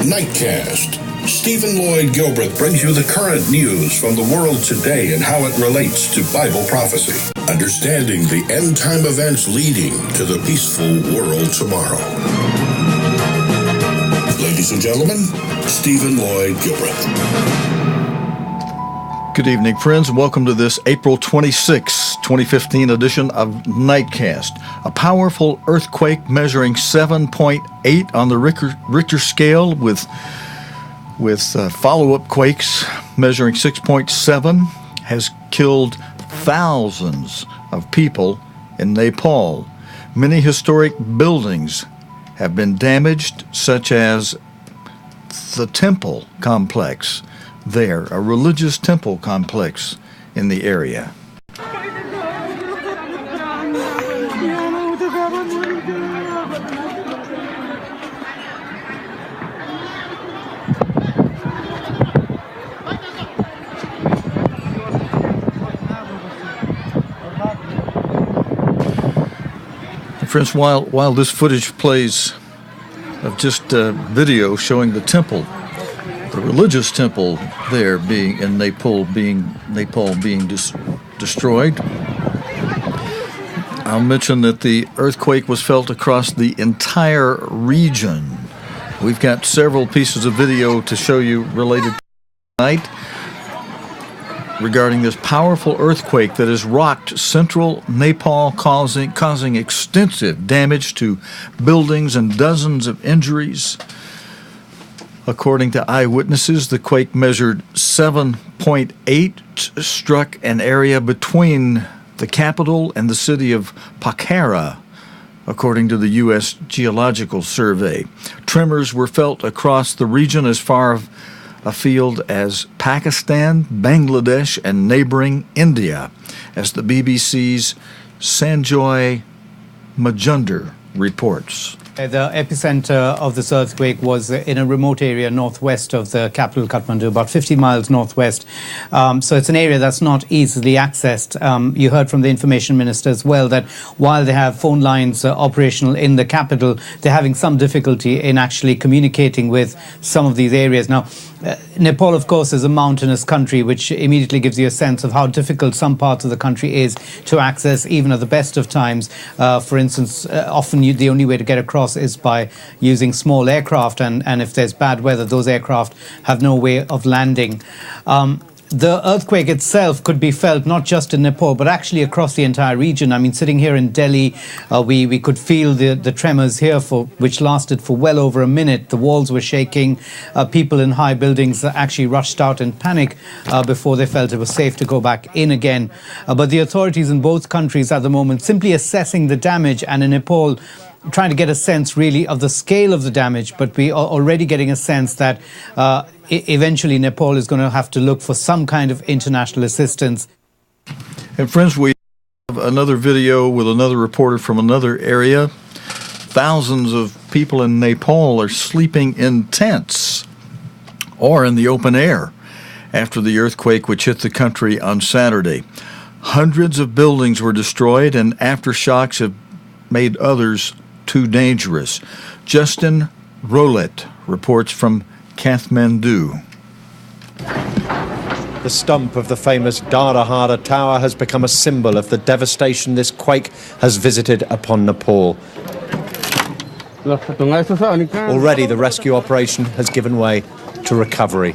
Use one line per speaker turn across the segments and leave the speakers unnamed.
Nightcast. Stephen Lloyd Gilbreth brings you the current news from the world today and how it relates to Bible prophecy. Understanding the end-time events leading to the peaceful world tomorrow. Ladies and gentlemen, Stephen Lloyd Gilbreth.
Good evening, friends, and welcome to this April 26, 2015 edition of Nightcast. A powerful earthquake measuring 7.8 on the Richter scale with follow-up quakes measuring 6.7 has killed thousands of people in Nepal. Many historic buildings have been damaged, such as the temple complex there, a religious temple complex in the area. Friends, while this footage plays of just video showing the temple, the religious temple there being in Nepal being destroyed, I'll mention that the earthquake was felt across the entire region. We've got several pieces of video to show you related to tonight regarding this powerful earthquake that has rocked central Nepal, causing extensive damage to buildings and dozens of injuries. According to eyewitnesses, the quake measured 7.8, struck an area between the capital and the city of Pokhara, according to the U.S. Geological Survey. Tremors were felt across the region as far afield as Pakistan, Bangladesh, and neighboring India, as the BBC's Sanjoy Majumdar reports.
The epicenter of this earthquake was in a remote area northwest of the capital, Kathmandu, about 50 miles northwest. So it's an area that's not easily accessed. You heard from the information minister as well that while they have phone lines operational in the capital, they're having some difficulty in actually communicating with some of these areas. Now, Nepal, of course, is a mountainous country, which immediately gives you a sense of how difficult some parts of the country is to access, even at the best of times. For instance, often the only way to get across is by using small aircraft, and if there's bad weather, those aircraft have no way of landing. The earthquake itself could be felt not just in Nepal, but actually across the entire region. I mean, sitting here in Delhi, we could feel the tremors here, which lasted for well over a minute. The walls were shaking. People in high buildings actually rushed out in panic before they felt it was safe to go back in again. But the authorities in both countries at the moment simply assessing the damage, and in Nepal, trying to get a sense really of the scale of the damage, but we are already getting a sense that eventually Nepal is going to have to look for some kind of international assistance.
And friends, we have another video with another reporter from another area. Thousands of people in Nepal are sleeping in tents or in the open air after the earthquake which hit the country on Saturday. Hundreds of buildings were destroyed, and aftershocks have made others too dangerous. Justin Roulette reports from Kathmandu.
The stump of the famous Dharahara Tower has become a symbol of the devastation this quake has visited upon Nepal. Already the rescue operation has given way to recovery.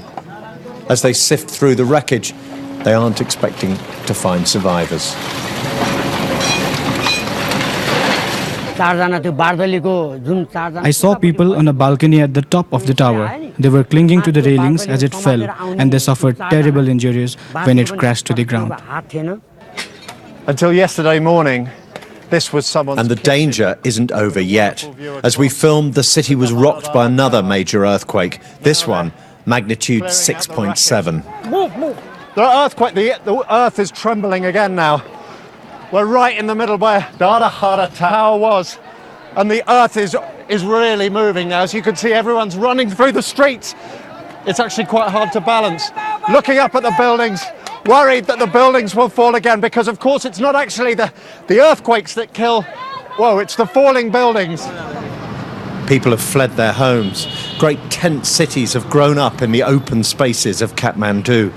As they sift through the wreckage, they aren't expecting to find survivors.
I saw people on a balcony at the top of the tower. They were clinging to the railings as it fell, and they suffered terrible injuries when it crashed to the ground.
Until yesterday morning, this was someone's... And the danger isn't over yet. As we filmed, the city was rocked by another major earthquake. This one, magnitude 6.7. The earth is trembling again now. We're right in the middle where Dharahara Tower was, and the earth is really moving now. As you can see, everyone's running through the streets. It's actually quite hard to balance. Looking up at the buildings, worried that the buildings will fall again, because of course it's not actually the earthquakes that kill. Whoa, it's the falling buildings. People have fled their homes. great tent cities have grown up in the open spaces of Kathmandu.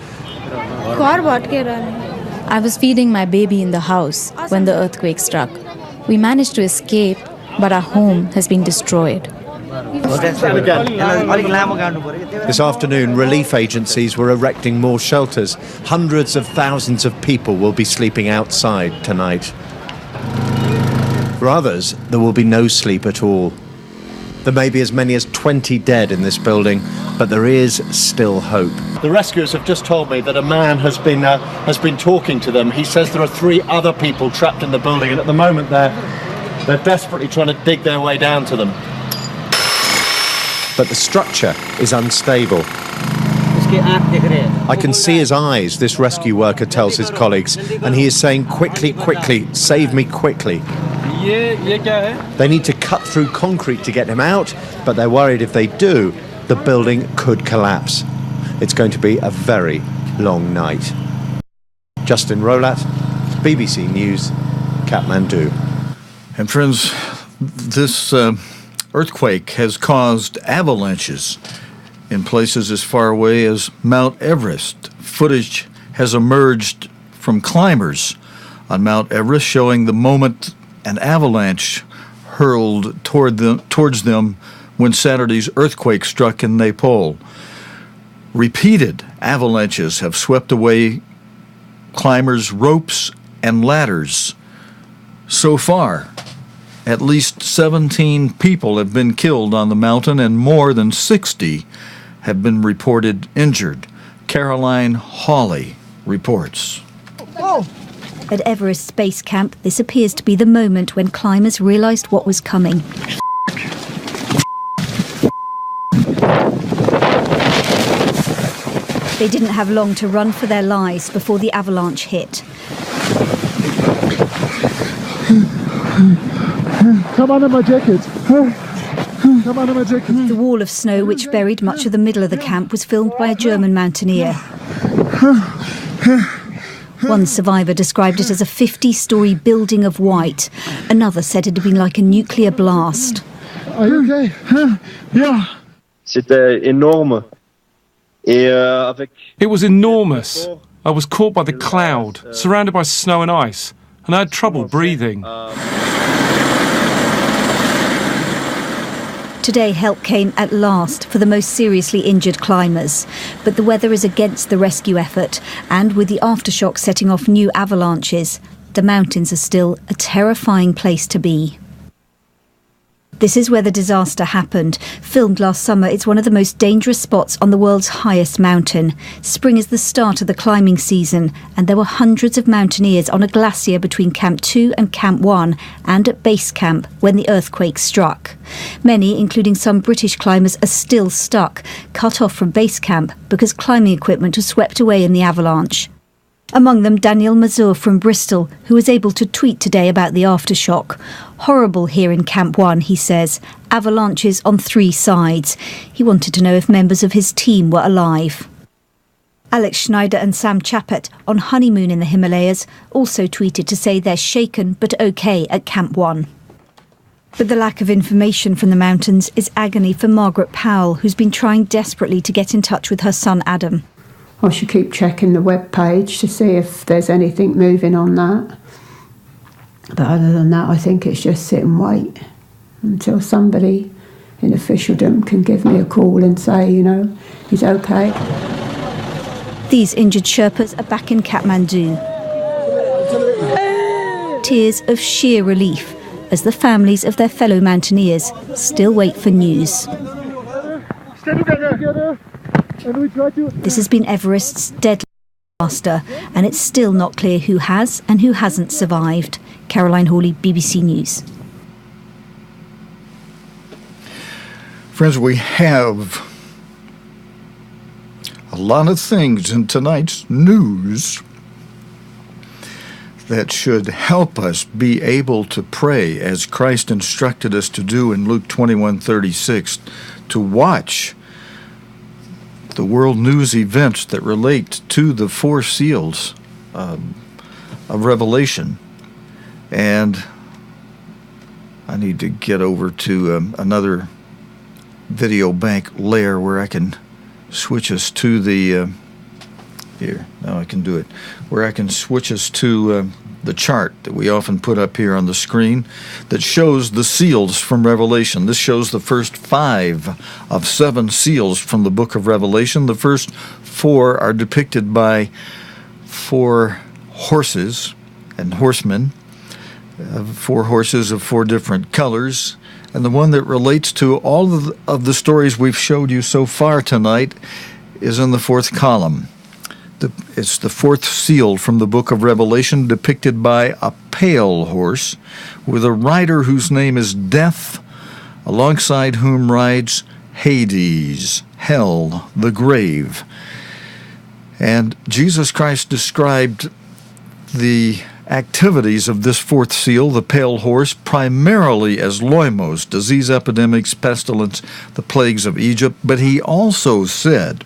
I was feeding my baby in the house when the earthquake struck. We managed to escape, but our home has been destroyed.
This afternoon, relief agencies were erecting more shelters. Hundreds of thousands of people will be sleeping outside tonight. For others, there will be no sleep at all. There may be as many as 20 dead in this building, but there is still hope. The rescuers have just told me that a man has been talking to them. He says there are 3 other people trapped in the building, and at the moment they're desperately trying to dig their way down to them. But the structure is unstable. I can see his eyes, this rescue worker tells his colleagues, and he is saying, quickly, quickly, save me quickly. They need to cut through concrete to get him out, but they're worried if they do, the building could collapse. It's going to be a very long night. Justin Rolat, BBC News, Kathmandu.
And friends, this earthquake has caused avalanches in places as far away as Mount Everest. Footage has emerged from climbers on Mount Everest showing the moment an avalanche hurled towards them when Saturday's earthquake struck in Nepal. Repeated avalanches have swept away climbers' ropes and ladders. So far, at least 17 people have been killed on the mountain and more than 60 have been reported injured. Caroline Hawley reports.
At Everest Base Camp, this appears to be the moment when climbers realised what was coming. They didn't have long to run for their lives before the avalanche hit.
Come under my jacket. Come under my jacket.
The wall of snow which buried much of the middle of the camp was filmed by a German mountaineer. One survivor described it as a 50-storey building of white. Another said it had been like a nuclear blast.
Are you okay?
Yeah. C'était énorme.
It was enormous. I was caught by the cloud, surrounded by snow and ice, and I had trouble breathing.
Today, help came at last for the most seriously injured climbers. But the weather is against the rescue effort, and with the aftershock setting off new avalanches, the mountains are still a terrifying place to be. This is where the disaster happened. Filmed last summer, it's one of the most dangerous spots on the world's highest mountain. Spring is the start of the climbing season, and there were hundreds of mountaineers on a glacier between Camp 2 and Camp 1 and at Base Camp when the earthquake struck. Many, including some British climbers, are still stuck, cut off from Base Camp because climbing equipment was swept away in the avalanche. Among them, Daniel Mazur from Bristol, who was able to tweet today about the aftershock. Horrible here in Camp 1, he says. Avalanches on 3 sides. He wanted to know if members of his team were alive. Alex Schneider and Sam Chappett, on honeymoon in the Himalayas, also tweeted to say they're shaken but okay at Camp 1. But the lack of information from the mountains is agony for Margaret Powell, who's been trying desperately to get in touch with her son Adam.
I should keep checking the web page to see if there's anything moving on that. But other than that, I think it's just sit and wait until somebody in officialdom can give me a call and say, you know, he's okay.
These injured Sherpas are back in Kathmandu. Tears of sheer relief as the families of their fellow mountaineers still wait for news. This has been Everest's deadly disaster, and it's still not clear who has and who hasn't survived. Caroline Hawley, BBC News.
Friends, we have a lot of things in tonight's news that should help us be able to pray as Christ instructed us to do in Luke 21:36, to watch the world news events that relate to the 4 seals of Revelation. And I need to get over to another video bank layer where I can switch us to the here. Now I can do it. Where I can switch us to the chart that we often put up here on the screen that shows the seals from Revelation. This shows the first 5 of 7 seals from the book of Revelation. The first 4 are depicted by 4 horses and horsemen, 4 horses of 4 different colors. And the one that relates to all of the stories we've showed you so far tonight is in the 4th column. It's the 4th seal from the book of Revelation, depicted by a pale horse with a rider whose name is Death, alongside whom rides Hades, hell, the grave. And Jesus Christ described the activities of this 4th seal, the pale horse, primarily as loimos, disease epidemics, pestilence, the plagues of Egypt. But he also said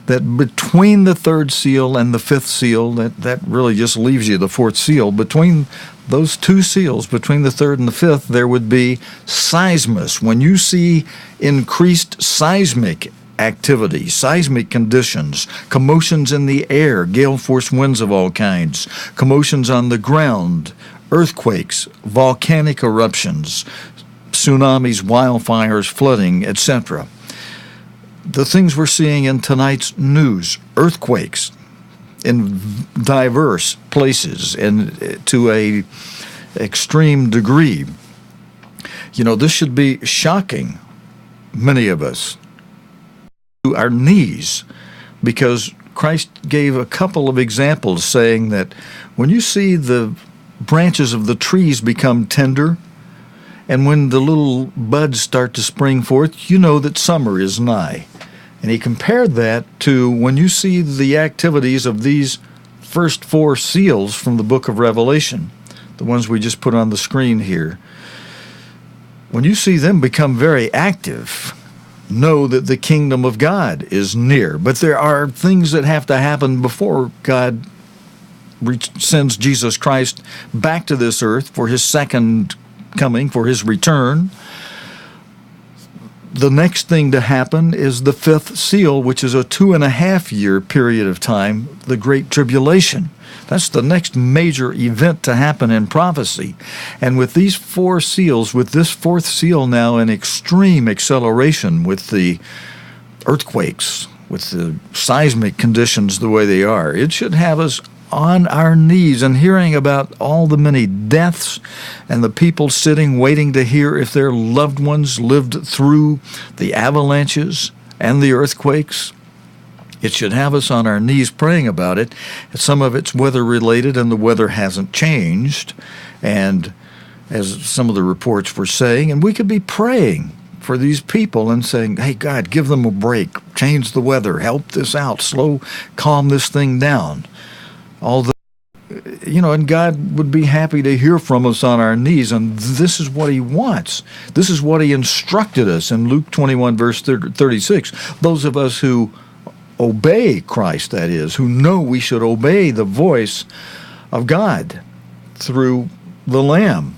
that between the 3rd seal and the 5th seal, that really just leaves you the 4th seal, between those 2 seals, between the 3rd and the 5th, there would be seismus. When you see increased seismic activity, seismic conditions, commotions in the air, gale force winds of all kinds, commotions on the ground, earthquakes, volcanic eruptions, tsunamis, wildfires, flooding, etc. The things we're seeing in tonight's news, earthquakes in diverse places and to a extreme degree. You know, this should be shocking many of us to our knees, because Christ gave a couple of examples saying that when you see the branches of the trees become tender and when the little buds start to spring forth, you know that summer is nigh. And he compared that to when you see the activities of these first 4 seals from the book of Revelation, the ones we just put on the screen here. When you see them become very active, know that the kingdom of God is near. But there are things that have to happen before God sends Jesus Christ back to this earth for his second coming, for his return. The next thing to happen is the 5th seal, which is a 2.5-year period of time, the Great Tribulation. That's the next major event to happen in prophecy. And with these 4 seals, with this 4th seal now in extreme acceleration, with the earthquakes, with the seismic conditions the way they are, it should have us on our knees and hearing about all the many deaths and the people sitting waiting to hear if their loved ones lived through the avalanches and the earthquakes. It should have us on our knees praying about it. Some of it's weather-related, and the weather hasn't changed, and as some of the reports were saying, and we could be praying for these people and saying, hey, God, give them a break, change the weather, help this out, calm this thing down. Although, you know, and God would be happy to hear from us on our knees, and this is what he wants. This is what he instructed us in Luke 21, verse 36. Those of us who obey Christ, that is, who know we should obey the voice of God through the Lamb.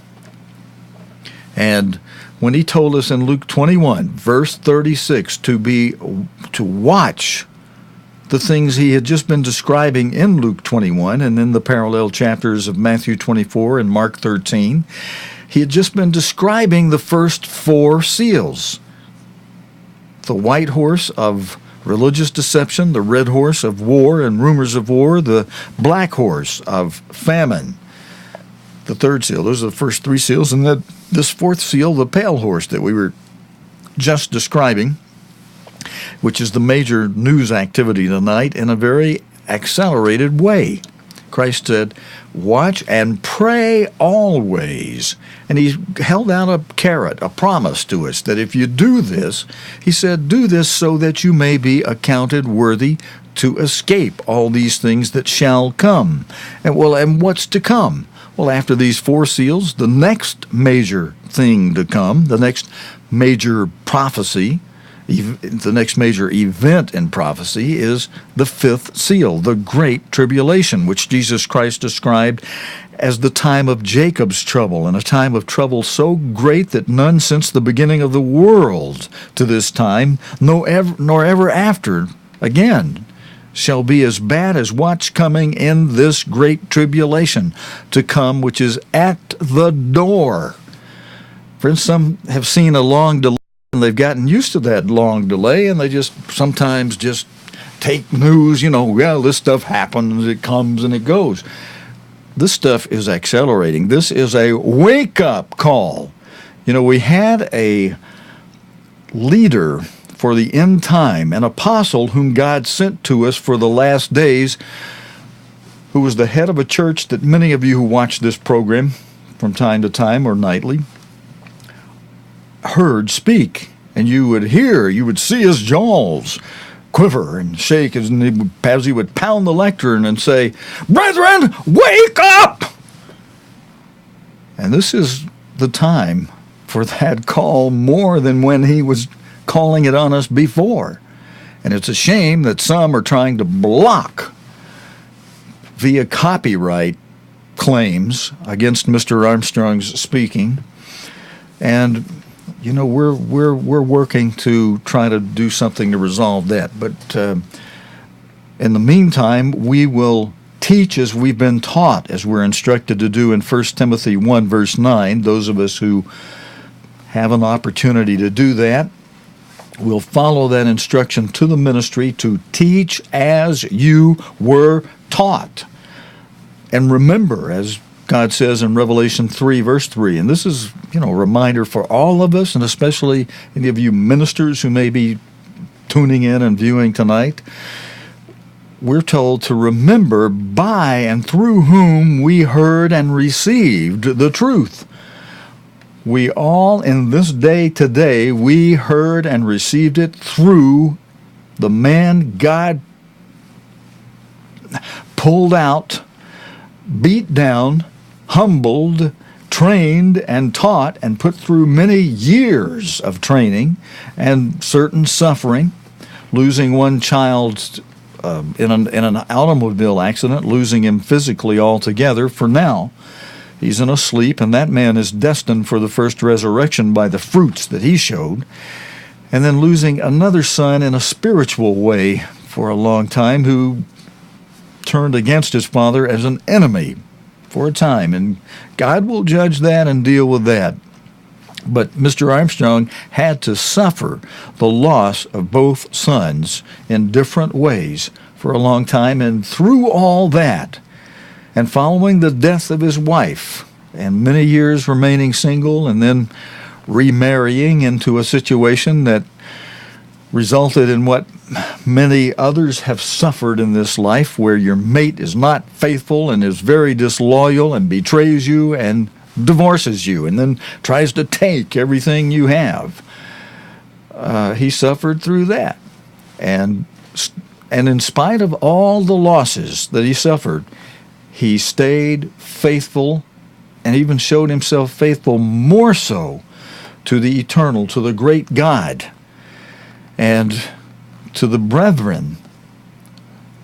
And when he told us in Luke 21, verse 36, to watch the things he had just been describing in Luke 21 and in the parallel chapters of Matthew 24 and Mark 13, he had just been describing the first 4 seals. The white horse of religious deception, the red horse of war and rumors of war, the black horse of famine. The 3rd seal, those are the first 3 seals, and this 4th seal, the pale horse that we were just describing, which is the major news activity tonight in a very accelerated way. Christ said, watch and pray always. And he held out a carrot, a promise to us that if you do this, he said, do this so that you may be accounted worthy to escape all these things that shall come. And what's to come? Well, after these 4 seals, the next major thing to come, the next major prophecy, the next major event in prophecy is the fifth seal, the Great Tribulation, which Jesus Christ described as the time of Jacob's trouble, and a time of trouble so great that none since the beginning of the world to this time, nor ever after again, shall be as bad as what's coming in this great tribulation to come, which is at the door. Friends, some have seen a long delay, and they've gotten used to that long delay, and they sometimes just take news, well, this stuff happens, it comes and it goes. This stuff is accelerating. This is a wake-up call. We had a leader for the end time, an apostle whom God sent to us for the last days, who was the head of a church that many of you who watch this program from time to time or nightly heard speak. And you would see his jaws quiver and shake as he would pound the lectern and say, "Brethren, wake up!" And this is the time for that call more than when he was calling it on us before. And it's a shame that some are trying to block via copyright claims against Mr. Armstrong's speaking. And we're working to try to do something to resolve that. But in the meantime, we will teach as we've been taught, as we're instructed to do in 1 Timothy 1, verse 9. Those of us who have an opportunity to do that, we'll follow that instruction to the ministry to teach as you were taught. And remember, as God says in Revelation 3, verse 3, and this is, a reminder for all of us, and especially any of you ministers who may be tuning in and viewing tonight, we're told to remember by and through whom we heard and received the truth. We all in this day today, we heard and received it through the man God pulled out, beat down, humbled, trained, and taught, and put through many years of training and certain suffering, losing one child in an automobile accident, losing him physically altogether. For now, he's in a sleep, and that man is destined for the first resurrection by the fruits that he showed. And then losing another son in a spiritual way for a long time, who turned against his father as an enemy for a time. And God will judge that and deal with that. But Mr. Armstrong had to suffer the loss of both sons in different ways for a long time. And through all that, and following the death of his wife, and many years remaining single, and then remarrying into a situation that resulted in what many others have suffered in this life, where your mate is not faithful and is very disloyal and betrays you and divorces you and then tries to take everything you have. He suffered through that. And in spite of all the losses that he suffered, he stayed faithful and even showed himself faithful more so to the eternal, to the great God, and to the brethren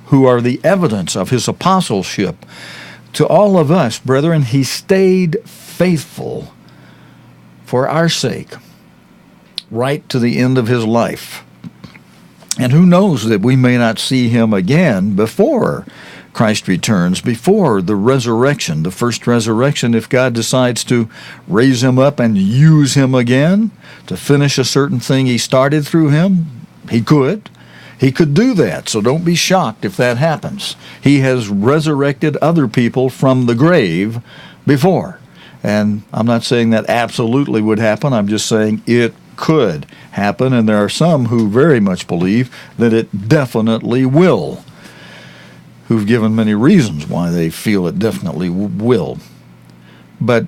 who are the evidence of his apostleship. To all of us, brethren, he stayed faithful for our sake, right to the end of his life. And who knows that we may not see him again before Christ returns, before the resurrection, the first resurrection, if God decides to raise him up and use him again to finish a certain thing he started through him. He could. He could do that, so don't be shocked if that happens. He has resurrected other people from the grave before. And I'm not saying that absolutely would happen. I'm just saying it could happen, and there are some who very much believe that it definitely will, who've given many reasons why they feel it definitely will. But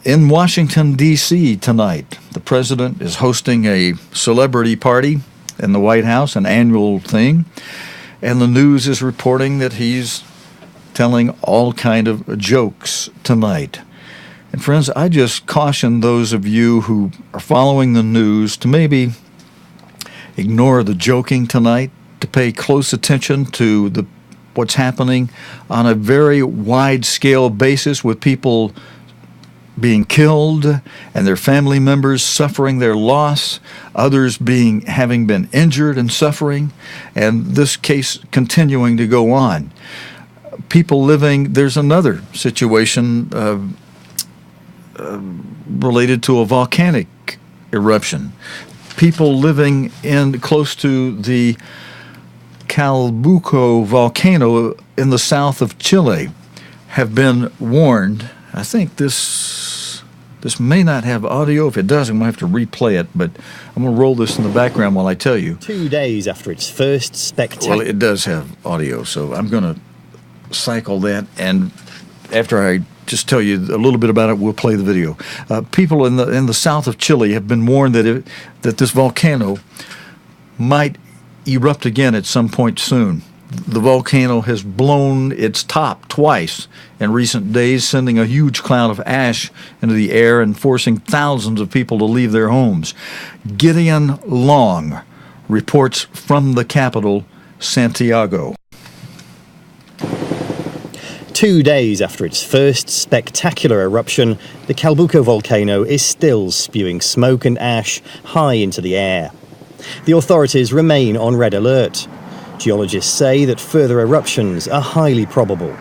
in Washington, D.C. tonight, the president is hosting a celebrity party in the White House, an annual thing, and the news is reporting that he's telling all kind of jokes tonight. And friends, I just caution those of you who are following the news to maybe ignore the joking tonight, to pay close attention to what's happening on a very wide-scale basis, with people being killed and their family members suffering their loss, others having been injured and suffering, and this case continuing to go on. People living, there's another situation related to a volcanic eruption. People living close to the Calbuco volcano in the south of Chile have been warned. I think this may not have audio. If it does, I'm going to have to replay it, but I'm going to roll this in the background while I tell you.
2 days after its first spectacular...
Well, it does have audio, so I'm going to cycle that, and after I just tell you a little bit about it, we'll play the video. People in the south of Chile have been warned that this volcano might erupt again at some point soon. The volcano has blown its top twice in recent days, sending a huge cloud of ash into the air and forcing thousands of people to leave their homes. Gideon Long reports from the capital, Santiago.
2 days after its first spectacular eruption, the Calbuco volcano is still spewing smoke and ash high into the air. The authorities remain on red alert. Geologists say that further eruptions are highly probable.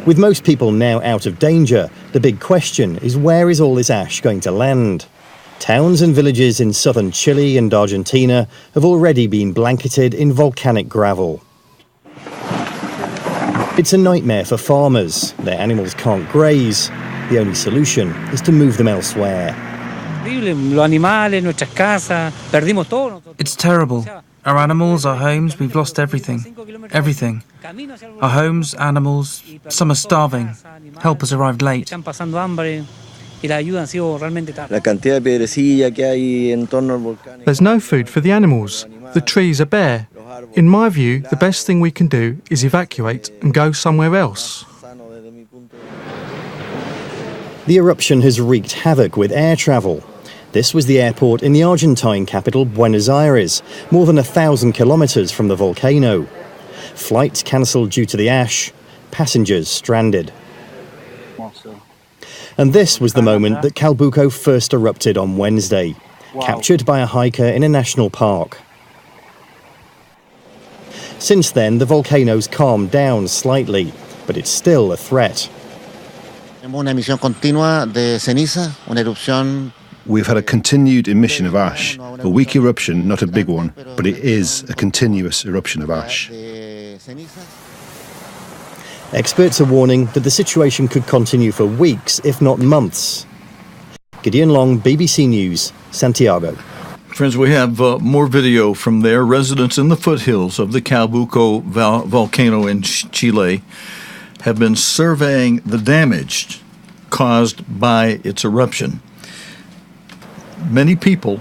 With most people now out of danger, the big question is, where is all this ash going to land? Towns and villages in southern Chile and Argentina have already been blanketed in volcanic gravel. It's a nightmare for farmers. Their animals can't graze. The only solution is to move them elsewhere.
It's terrible. Our animals, our homes, we've lost everything. Everything. Our homes, animals, some are starving. Help has arrived late.
There's no food for the animals. The trees are bare. In my view, the best thing we can do is evacuate and go somewhere else.
The eruption has wreaked havoc with air travel. This was the airport in the Argentine capital, Buenos Aires, more than 1,000 kilometers from the volcano. Flights cancelled due to the ash, passengers stranded. And this was the moment that Calbuco first erupted on Wednesday, captured by a hiker in a national park. Since then, the volcano's calmed down slightly, but it's still a threat.
We've had a continued emission of ash, a weak eruption, not a big one, but it is a continuous eruption of ash.
Experts are warning that the situation could continue for weeks, if not months. Gideon Long, BBC News, Santiago.
Friends, we have more video from there. Residents in the foothills of the Calbuco volcano in Chile have been surveying the damage caused by its eruption. Many people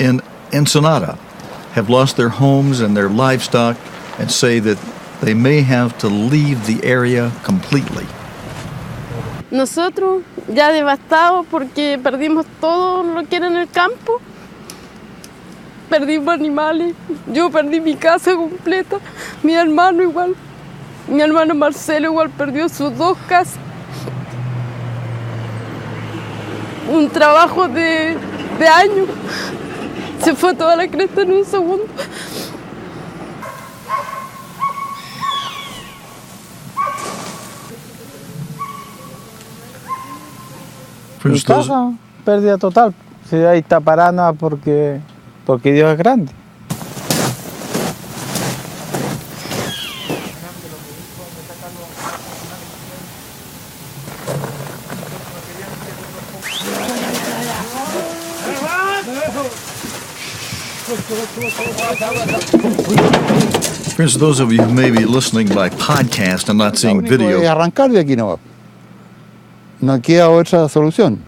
in Ensenada have lost their homes and their livestock and say that they may have to leave the area completely.
Nosotros ya devastados porque perdimos todo lo que era en el campo. Perdimos animales, yo perdí mi casa completa, mi hermano igual, mi hermano Marcelo igual perdió sus 2 casas. Un trabajo de años, se fue toda la cresta en un segundo.
Mi casa, pérdida total. Si ahí está parada porque Dios es grande.
Friends, those of you who may be listening by podcast and not seeing videos,
arrancar de aquí no. No queda otra solución.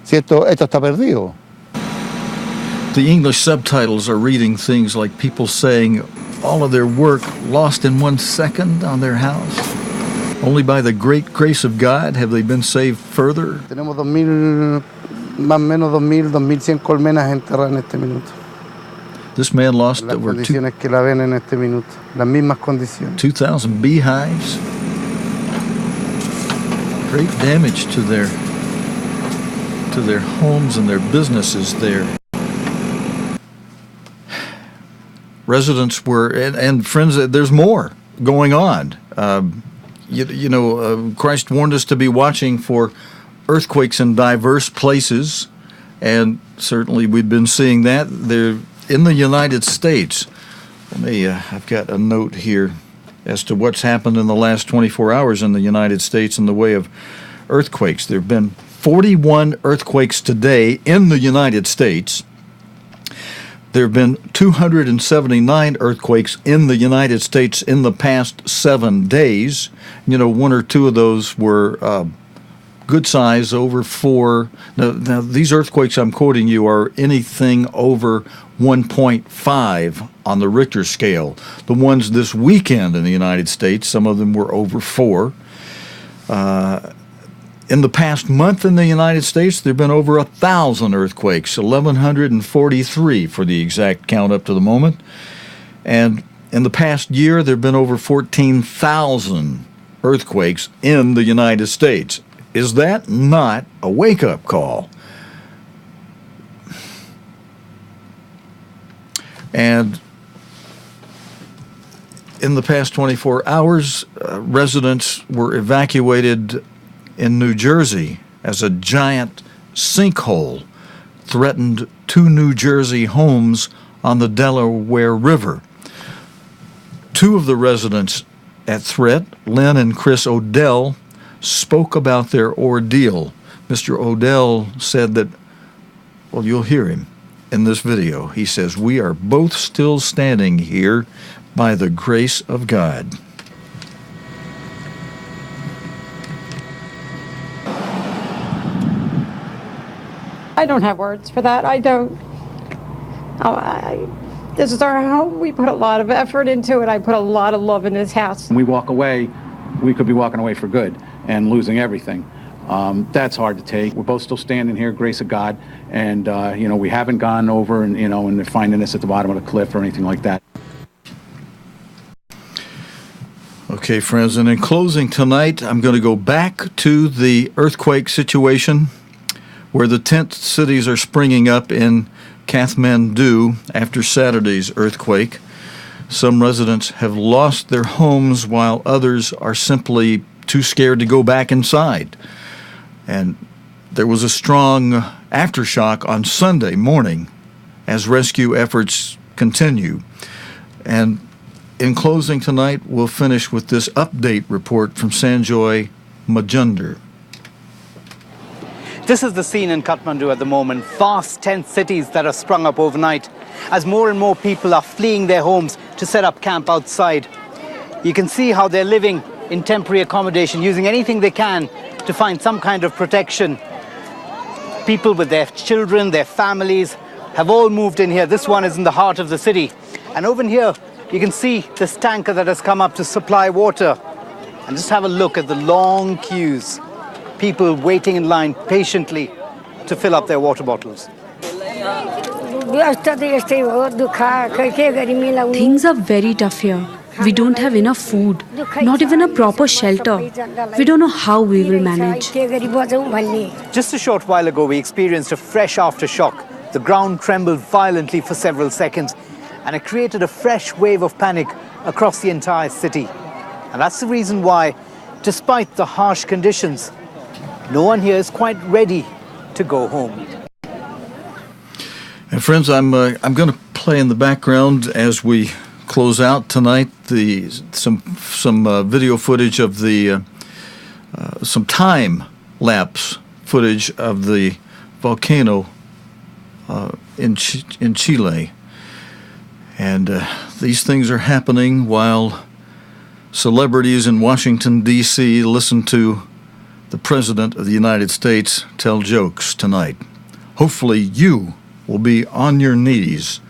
Si esto está perdido.
the English subtitles are reading things like people saying all of their work lost in 1 second on their house. Only by the great grace of God have they been saved further.
Tenemos 2,000, más o menos 2,100 colmenas enterradas en este minuto.
This man lost over 2,000 beehives. Great damage to their homes and their businesses there. Residents were, and friends, there's more going on. Christ warned us to be watching for earthquakes in diverse places, and certainly we've been seeing that. They're in the United States. I've got a note here as to what's happened in the last 24 hours in the United States in the way of earthquakes. There have been 41 earthquakes today in the United States. There have been 279 earthquakes in the United States in the past 7 days. One or two of those were good size, over 4. Now, these earthquakes I'm quoting you are anything over 1.5 on the Richter scale. The ones this weekend in the United States, some of them were over 4. In the past month in the United States, there have been over 1,000 earthquakes, 1,143 for the exact count up to the moment. And in the past year, there have been over 14,000 earthquakes in the United States. Is that not a wake-up call? And in the past 24 hours, residents were evacuated in New Jersey as a giant sinkhole threatened 2 New Jersey homes on the Delaware River. 2 of the residents at threat, Lynn and Chris Odell, spoke about their ordeal. Mr. Odell said that, well, you'll hear him in this video. He says, "We are both still standing here by the grace of God."
I don't have words for that. I don't. This is our home. We put a lot of effort into it. I put a lot of love in this house.
When we walk away, we could be walking away for good and losing everything. That's hard to take. We're both still standing here, grace of God, and we haven't gone over and they're finding us at the bottom of the cliff or anything like that.
Okay, friends, and in closing tonight, I'm going to go back to the earthquake situation where the tent cities are springing up in Kathmandu after Saturday's earthquake. Some residents have lost their homes while others are simply too scared to go back inside. And there was a strong aftershock on Sunday morning as rescue efforts continue. And in closing tonight, we'll finish with this update report from Sanjoy Majunder.
This is the scene in Kathmandu at the moment. Vast tent cities that are sprung up overnight as more and more people are fleeing their homes to set up camp outside. You can see how they're living in temporary accommodation, using anything they can to find some kind of protection. People with their children, their families, have all moved in here. This one is in the heart of the city. And over here, you can see this tanker that has come up to supply water. And just have a look at the long queues. People waiting in line patiently to fill up their water bottles.
Things are very tough here. We don't have enough food, not even a proper shelter. We don't know how we will manage.
Just a short while ago, we experienced a fresh aftershock. The ground trembled violently for several seconds, and it created a fresh wave of panic across the entire city. And that's the reason why, despite the harsh conditions, no one here is quite ready to go home.
And friends, I'm going to play in the background as we close out tonight some video footage of some time lapse footage of the volcano in Chile. And these things are happening while celebrities in Washington, D.C. listen to the President of the United States tell jokes tonight. Hopefully you will be on your knees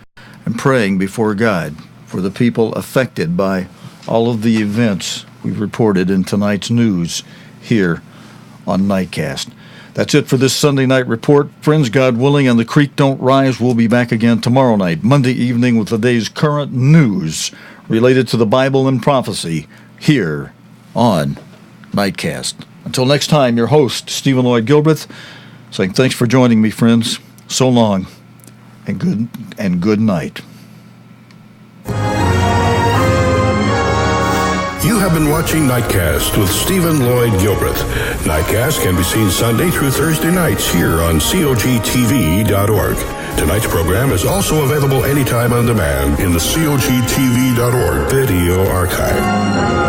and praying before God for the people affected by all of the events we've reported in tonight's news here on Nightcast. That's it for this Sunday night report. Friends, God willing, and the creek don't rise, we'll be back again tomorrow night, Monday evening, with the day's current news related to the Bible and prophecy here on Nightcast. Until next time, your host, Stephen Lloyd Gilbreth, saying thanks for joining me, friends. So long, and good night.
You have been watching Nightcast with Stephen Lloyd Gilbreth. Nightcast can be seen Sunday through Thursday nights here on cogtv.org. Tonight's program is also available anytime on demand in the cogtv.org video archive.